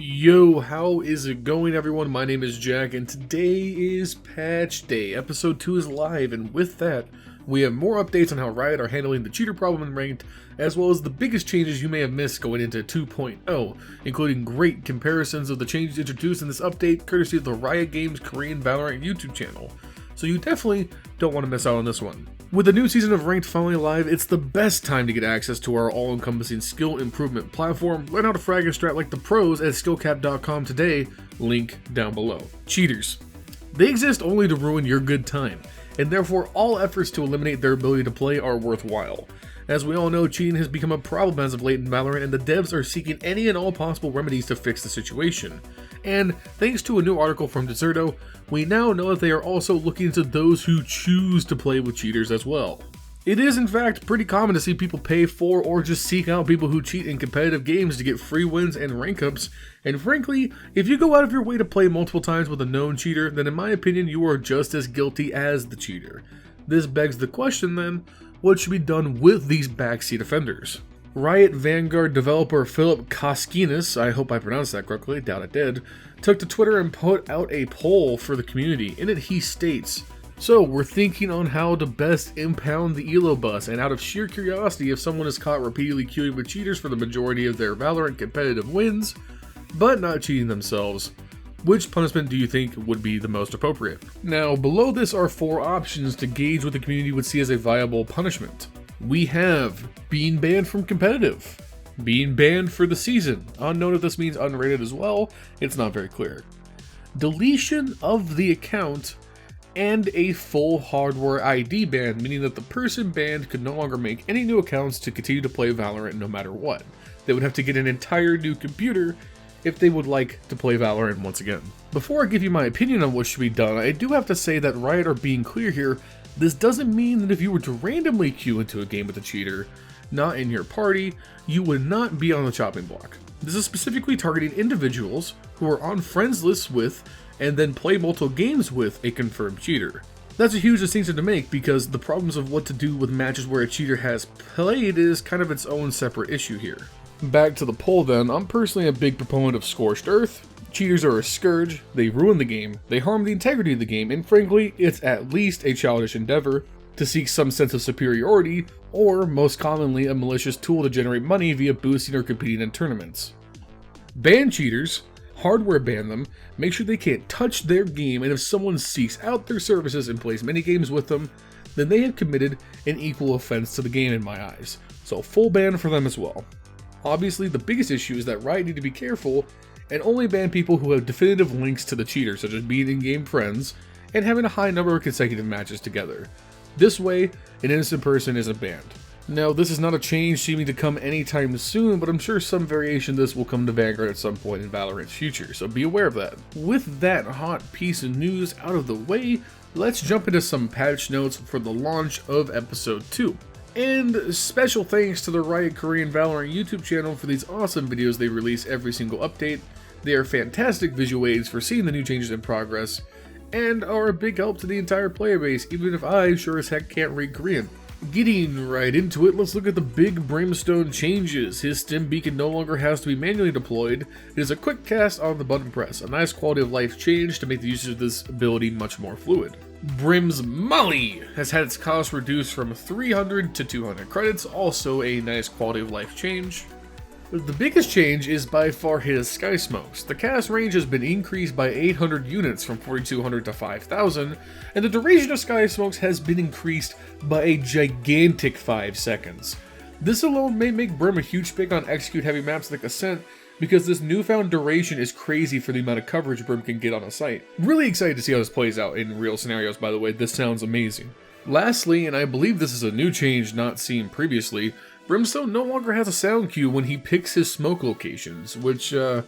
Yo, how is it going, everyone? My name is Jack, and today is Patch Day. Episode 2 is live, and with that, we have more updates on how Riot are handling the cheater problem in Ranked, as well as the biggest changes you may have missed going into 2.0, including great comparisons of the changes introduced in this update, courtesy of the Riot Games Korean VALORANT YouTube channel. So you definitely don't want to miss out on this one. With the new season of Ranked finally live, it's the best time to get access to our all-encompassing skill improvement platform. Learn how to frag and strat like the pros at SkillCapped.com today, link down below. Cheaters. They exist only to ruin your good time, and therefore all efforts to eliminate their ability to play are worthwhile. As we all know, cheating has become a problem as of late in Valorant, and the devs are seeking any and all possible remedies to fix the situation. And thanks to a new article from 2.0, we now know that they are also looking into those who choose to play with cheaters as well. It is in fact pretty common to see people pay for or just seek out people who cheat in competitive games to get free wins and rank ups, and frankly, if you go out of your way to play multiple times with a known cheater, then in my opinion you are just as guilty as the cheater. This begs the question then, what should be done with these backseat offenders? Riot Vanguard developer Philip Koskinis, I hope I pronounced that correctly, doubt I did, took to Twitter and put out a poll for the community. In it he states, "So we're thinking on how to best impound the ELO bus, and out of sheer curiosity, if someone is caught repeatedly queuing with cheaters for the majority of their Valorant competitive wins, but not cheating themselves, which punishment do you think would be the most appropriate?" Now, below this are 4 options to gauge what the community would see as a viable punishment. We have being banned from competitive, being banned for the season, unknown if this means unrated as well, it's not very clear, deletion of the account, and a full hardware ID ban, meaning that the person banned could no longer make any new accounts to continue to play Valorant no matter what. They would have to get an entire new computer if they would like to play Valorant once again. Before I give you my opinion on what should be done, I do have to say that Riot are being clear here. This doesn't mean that if you were to randomly queue into a game with a cheater, not in your party, you would not be on the chopping block. This is specifically targeting individuals who are on friends lists with and then play multiple games with a confirmed cheater. That's a huge distinction to make because the problems of what to do with matches where a cheater has played is kind of its own separate issue here. Back to the poll then, I'm personally a big proponent of Scorched Earth. Cheaters are a scourge, they ruin the game, they harm the integrity of the game, and frankly, it's at least a childish endeavor to seek some sense of superiority, or most commonly a malicious tool to generate money via boosting or competing in tournaments. Ban cheaters, hardware ban them, make sure they can't touch their game, and if someone seeks out their services and plays minigames with them, then they have committed an equal offense to the game in my eyes, so full ban for them as well. Obviously, the biggest issue is that Riot need to be careful and only ban people who have definitive links to the cheater, such as being in-game friends and having a high number of consecutive matches together. This way, an innocent person isn't banned. Now, this is not a change seeming to come anytime soon, but I'm sure some variation of this will come to Vanguard at some point in Valorant's future, so be aware of that. With that hot piece of news out of the way, let's jump into some patch notes for the launch of Episode 2. And special thanks to the Riot Korean VALORANT YouTube channel for these awesome videos they release every single update. They are fantastic visual aids for seeing the new changes in progress, and are a big help to the entire player base, even if I sure as heck can't read Korean. Getting right into it, let's look at the big Brimstone changes. His stim beacon no longer has to be manually deployed. It is a quick cast on the button press, a nice quality of life change to make the usage of this ability much more fluid. Brim's Molly has had its cost reduced from 300 to 200 credits, also a nice quality of life change. The biggest change is by far his Sky Smokes. The cast range has been increased by 800 units from 4200 to 5000, and the duration of Sky Smokes has been increased by a gigantic 5 seconds. This alone may make Brim a huge pick on execute heavy maps like Ascent, because this newfound duration is crazy for the amount of coverage Brim can get on a site. Really excited to see how this plays out in real scenarios, by the way. This sounds amazing. Lastly, and I believe this is a new change not seen previously, Brimstone no longer has a sound cue when he picks his smoke locations, which, I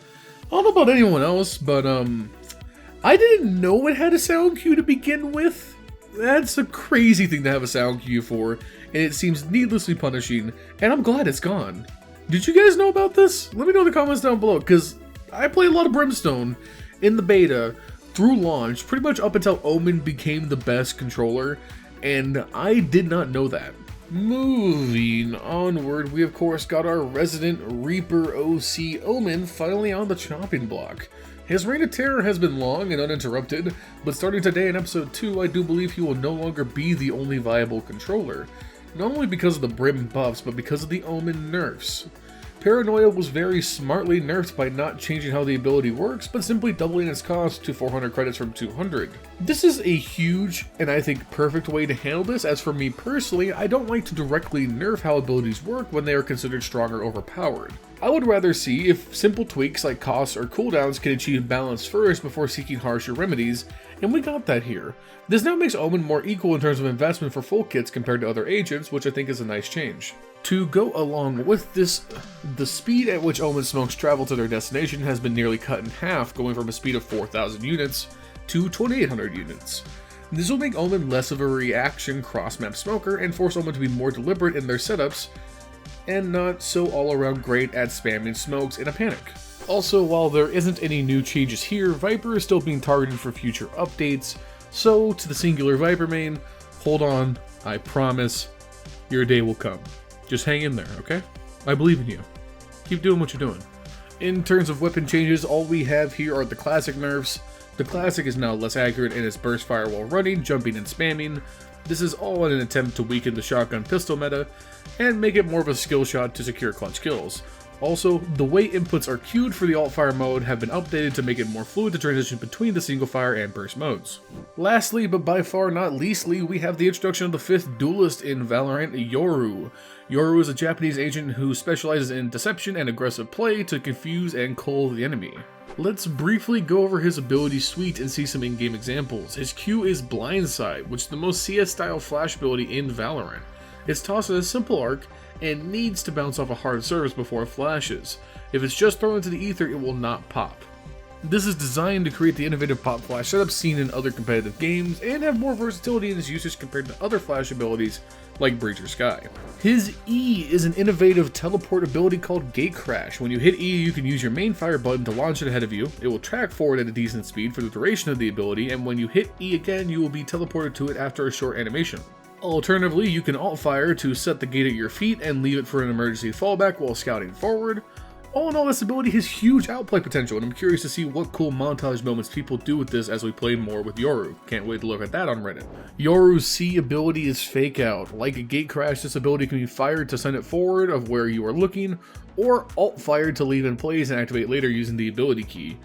don't know about anyone else, but, I didn't know it had a sound cue to begin with. That's a crazy thing to have a sound cue for, and it seems needlessly punishing, and I'm glad it's gone. Did you guys know about this? Let me know in the comments down below, because I played a lot of Brimstone in the beta through launch, pretty much up until Omen became the best controller, and I did not know that. Moving onward, we of course got our resident Reaper OC Omen finally on the chopping block. His reign of terror has been long and uninterrupted, but starting today in episode 2, I do believe he will no longer be the only viable controller. Not only because of the Brim buffs, but because of the Omen nerfs. Paranoia was very smartly nerfed by not changing how the ability works, but simply doubling its cost to 400 credits from 200. This is a huge, and I think perfect way to handle this, as for me personally, I don't like to directly nerf how abilities work when they are considered strong or overpowered. I would rather see if simple tweaks like costs or cooldowns can achieve balance first before seeking harsher remedies, and we got that here. This now makes Omen more equal in terms of investment for full kits compared to other agents, which I think is a nice change. To go along with this, the speed at which Omen smokes travel to their destination has been nearly cut in half, going from a speed of 4,000 units to 2,800 units. This will make Omen less of a reaction cross-map smoker and force Omen to be more deliberate in their setups, and not so all-around great at spamming smokes in a panic. Also, while there isn't any new changes here, Viper is still being targeted for future updates, so to the singular Viper main, hold on, I promise, your day will come. Just hang in there, okay? I believe in you. Keep doing what you're doing. In terms of weapon changes, all we have here are the classic nerfs. The classic is now less accurate in its burst fire while running, jumping, and spamming. This is all in an attempt to weaken the shotgun pistol meta, and make it more of a skill shot to secure clutch kills. Also, the way inputs are queued for the alt-fire mode have been updated to make it more fluid to transition between the single fire and burst modes. Lastly, but by far not leastly, we have the introduction of the 5th duelist in Valorant, Yoru. Yoru is a Japanese agent who specializes in deception and aggressive play to confuse and cull the enemy. Let's briefly go over his ability suite and see some in-game examples. His Q is Blindside, which is the most CS-style flash ability in Valorant. It's tossed in a simple arc, and needs to bounce off a hard surface before it flashes. If it's just thrown into the ether, it will not pop. This is designed to create the innovative pop flash setup seen in other competitive games, and have more versatility in its usage compared to other flash abilities like Breacher Sky. His E is an innovative teleport ability called Gate Crash. When you hit E, you can use your main fire button to launch it ahead of you. It will track forward at a decent speed for the duration of the ability, and when you hit E again, you will be teleported to it after a short animation. Alternatively, you can alt-fire to set the gate at your feet and leave it for an emergency fallback while scouting forward. All in all, this ability has huge outplay potential, and I'm curious to see what cool montage moments people do with this as we play more with Yoru. Can't wait to look at that on Reddit. Yoru's C ability is Fake Out. Like a Gate Crash, this ability can be fired to send it forward of where you are looking, or alt-fired to leave in place and activate later using the ability key.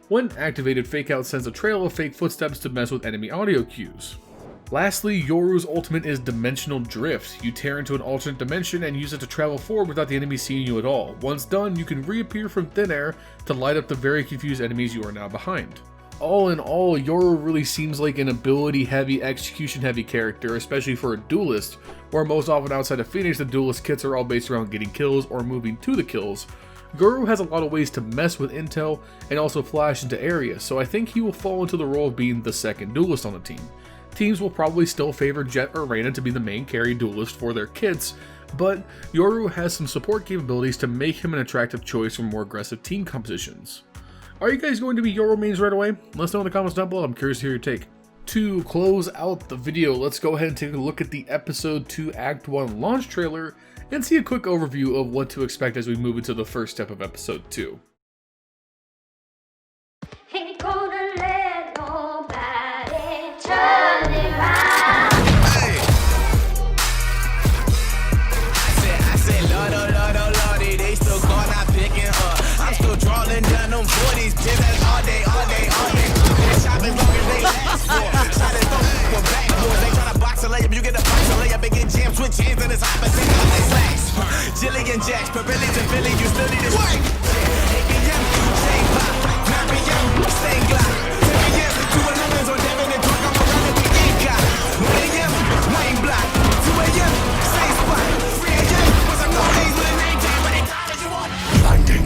When activated, Fake Out sends a trail of fake footsteps to mess with enemy audio cues. Lastly, Yoru's ultimate is Dimensional Drift. You tear into an alternate dimension and use it to travel forward without the enemy seeing you at all. Once done, you can reappear from thin air to light up the very confused enemies you are now behind. All in all, Yoru really seems like an ability-heavy, execution-heavy character, especially for a duelist, where most often outside of Phoenix, the duelist kits are all based around getting kills or moving to the kills. Yoru has a lot of ways to mess with intel and also flash into areas, so I think he will fall into the role of being the second duelist on the team. Teams will probably still favor Jet or Reyna to be the main carry duelist for their kits, but Yoru has some support capabilities to make him an attractive choice for more aggressive team compositions. Are you guys going to be Yoru mains right away? Let us know in the comments down below, I'm curious to hear your take. To close out the video, let's go ahead and take a look at the Episode 2 Act 1 launch trailer and see a quick overview of what to expect as we move into the first step of Episode 2. Jillian Jacks, Pavilions and Philly, you still need to work. ABM, Shane Pop, Napier, Stain Glock. 10 years and 2 11s on Devin and Talk, I'm around at the ain't got. 1 AM, Wayne Block. 2 AM, same spot. 3 AM, was a no days with a name tag, but they call as you want. Blinding.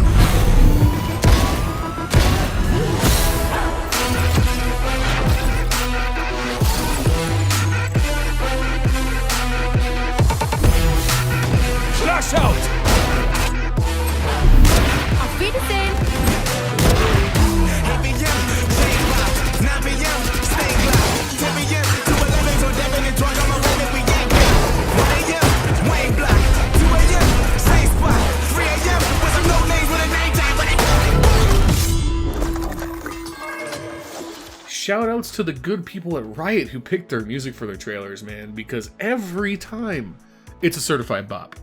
Flash out! shout outs to the good people at Riot who picked their music for their trailers, man, because every time it's a certified bop.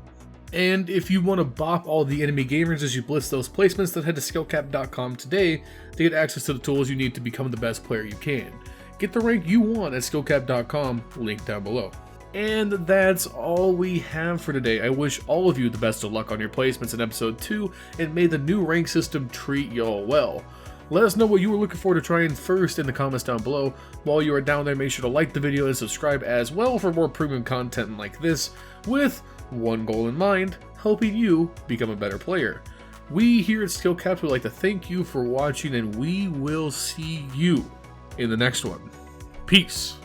And if you want to bop all the enemy gamers as you blitz those placements, then head to SkillCapped.com today to get access to the tools you need to become the best player you can. Get the rank you want at SkillCapped.com, link down below. And that's all we have for today. I wish all of you the best of luck on your placements in episode 2, and may the new rank system treat y'all well. Let us know what you were looking forward to trying first in the comments down below. While you are down there, make sure to like the video and subscribe as well for more premium content like this, with one goal in mind: helping you become a better player. We here at SkillCapped would like to thank you for watching, and we will see you in the next one. Peace.